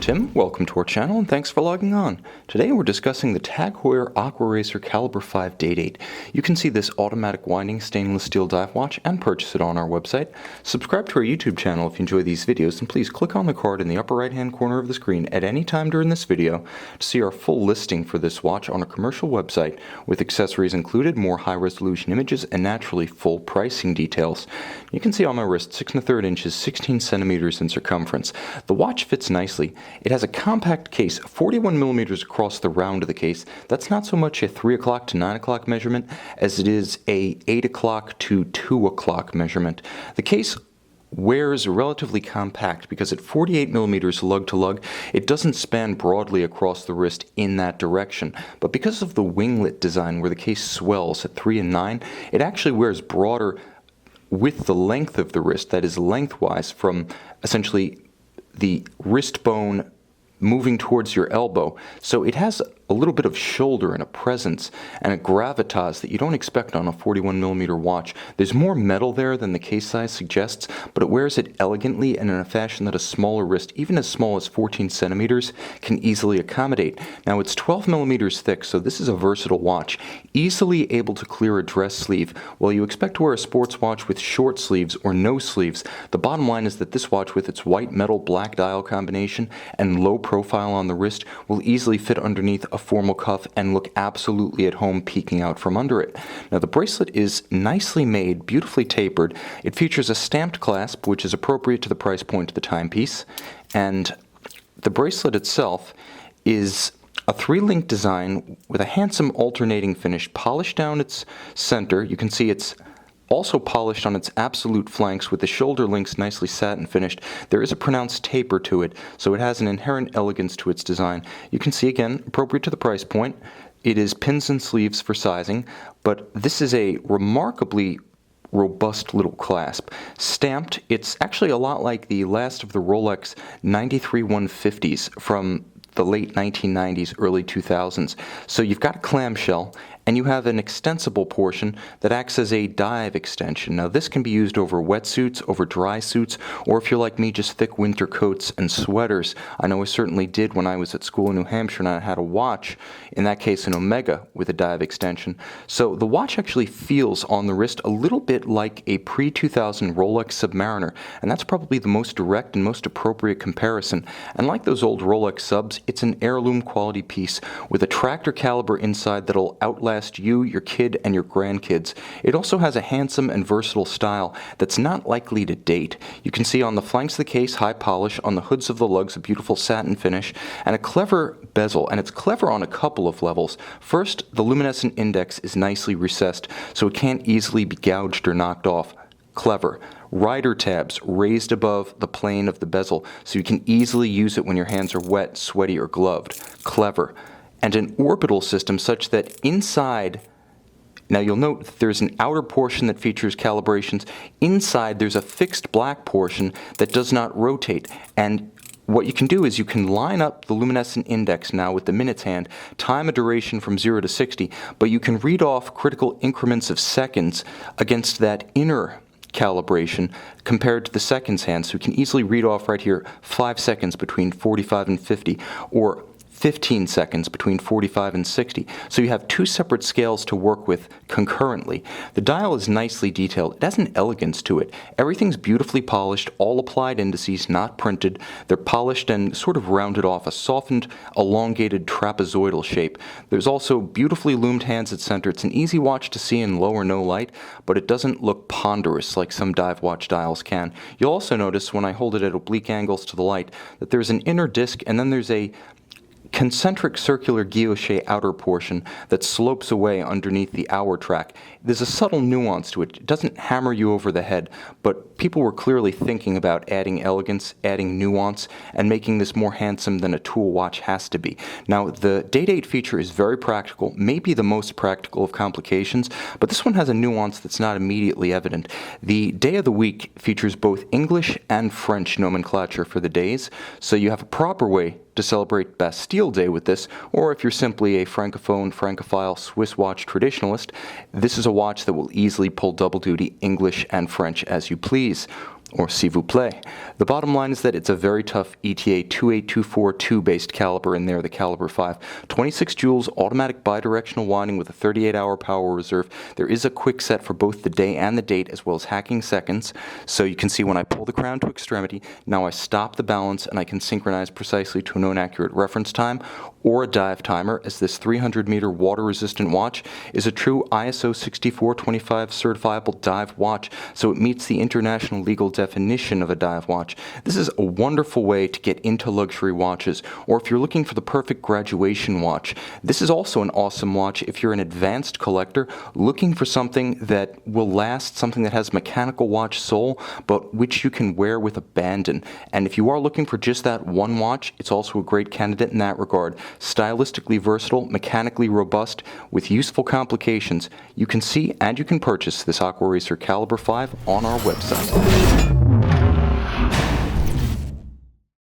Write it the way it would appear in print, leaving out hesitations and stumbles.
Tim, welcome to our channel and thanks for logging on. Today we're discussing the TAG Heuer Aquaracer Calibre 5 Date 8. You can see this automatic winding stainless steel dive watch and purchase it on our website. Subscribe to our YouTube channel if you enjoy these videos, and please click on the card in the upper right hand corner of the screen at any time during this video to see our full listing for this watch on a commercial website with accessories included, more high resolution images, and naturally full pricing details. You can see on my wrist 6 1/3 inches, 16 centimeters in circumference. The watch fits nicely. It has a compact case, 41 millimeters across the round of the case. That's not so much a 3 o'clock to 9 o'clock measurement as it is a 8 o'clock to 2 o'clock measurement. The case wears relatively compact because at 48 millimeters lug to lug, it doesn't span broadly across the wrist in that direction. But because of the winglet design where the case swells at 3 and 9, it actually wears broader with the length of the wrist, that is lengthwise from essentially the wrist bone moving towards your elbow. So it has a little bit of shoulder and a presence and a gravitas that you don't expect on a 41 millimeter watch. There's more metal there than the case size suggests, but it wears it elegantly and in a fashion that a smaller wrist, even as small as 14 centimeters, can easily accommodate. Now it's 12 millimeters thick, so this is a versatile watch, easily able to clear a dress sleeve. While you expect to wear a sports watch with short sleeves or no sleeves, the bottom line is that this watch with its white metal black dial combination and low profile on the wrist will easily fit underneath a formal cuff and look absolutely at home peeking out from under it. Now the bracelet is nicely made, beautifully tapered. It features a stamped clasp which is appropriate to the price point of the timepiece, and the bracelet itself is a 3-link design with a handsome alternating finish, polished down its center. You can see it's also polished on its absolute flanks with the shoulder links nicely satin finished. There is a pronounced taper to it, so it has an inherent elegance to its design. You can see again, appropriate to the price point. It is pins and sleeves for sizing, but this is a remarkably robust little clasp. Stamped, it's actually a lot like the last of the Rolex 93 150s from the late 1990s, early 2000s. So you've got a clamshell, and you have an extensible portion that acts as a dive extension. Now this can be used over wetsuits, over dry suits, or if you're like me, just thick winter coats and sweaters. I know I certainly did when I was at school in New Hampshire and I had a watch, in that case an Omega, with a dive extension. So the watch actually feels on the wrist a little bit like a pre-2000 Rolex Submariner, and that's probably the most direct and most appropriate comparison. And like those old Rolex subs, it's an heirloom quality piece with a tractor caliber inside that'll outlast you, your kid, and your grandkids. It also has a handsome and versatile style that's not likely to date. You can see on the flanks of the case high polish, on the hoods of the lugs a beautiful satin finish, and a clever bezel, and it's clever on a couple of levels. First, the luminescent index is nicely recessed, so it can't easily be gouged or knocked off. Clever. Rider tabs raised above the plane of the bezel, so you can easily use it when your hands are wet, sweaty, or gloved. Clever. And an orbital system such that inside, now you'll note there's an outer portion that features calibrations. Inside there's a fixed black portion that does not rotate, and what you can do is you can line up the luminescent index now with the minutes hand, time a duration from 0 to 60, but you can read off critical increments of seconds against that inner calibration compared to the seconds hand. So you can easily read off right here 5 seconds between 45 and 50, or 15 seconds between 45 and 60. So you have 2 separate scales to work with concurrently. The dial is nicely detailed. It has an elegance to it. Everything's beautifully polished, all applied indices, not printed. They're polished and sort of rounded off, a softened, elongated trapezoidal shape. There's also beautifully loomed hands at center. It's an easy watch to see in low or no light, but it doesn't look ponderous like some dive watch dials can. You'll also notice when I hold it at oblique angles to the light that there's an inner disc, and then there's a concentric circular guilloche outer portion that slopes away underneath the hour track. There's a subtle nuance to it. It doesn't hammer you over the head, but people were clearly thinking about adding elegance, adding nuance, and making this more handsome than a tool watch has to be. Now, the Date 8 feature is very practical, maybe the most practical of complications, but this one has a nuance that's not immediately evident. The day of the week features both English and French nomenclature for the days, so you have a proper way to celebrate Bastille Day with this, or if you're simply a francophone, francophile Swiss watch traditionalist, this is a watch that will easily pull double duty English and French as you please. or s'il vous plaît. The bottom line is that it's a very tough ETA 28242 based caliber in there, the Calibre 5. 26 joules, automatic bidirectional winding with a 38-hour power reserve. There is a quick set for both the day and the date, as well as hacking seconds. So you can see when I pull the crown to extremity, now I stop the balance and I can synchronize precisely to a known accurate reference time or a dive timer, as this 300-meter water-resistant watch is a true ISO 6425 certifiable dive watch, so it meets the international legal definition of a dive watch. This is a wonderful way to get into luxury watches, or if you're looking for the perfect graduation watch. This is also an awesome watch if you're an advanced collector looking for something that will last, something that has mechanical watch soul, but which you can wear with abandon. And if you are looking for just that one watch, it's also a great candidate in that regard. Stylistically versatile, mechanically robust, with useful complications. You can see and you can purchase this Aquaracer Calibre 5 on our website.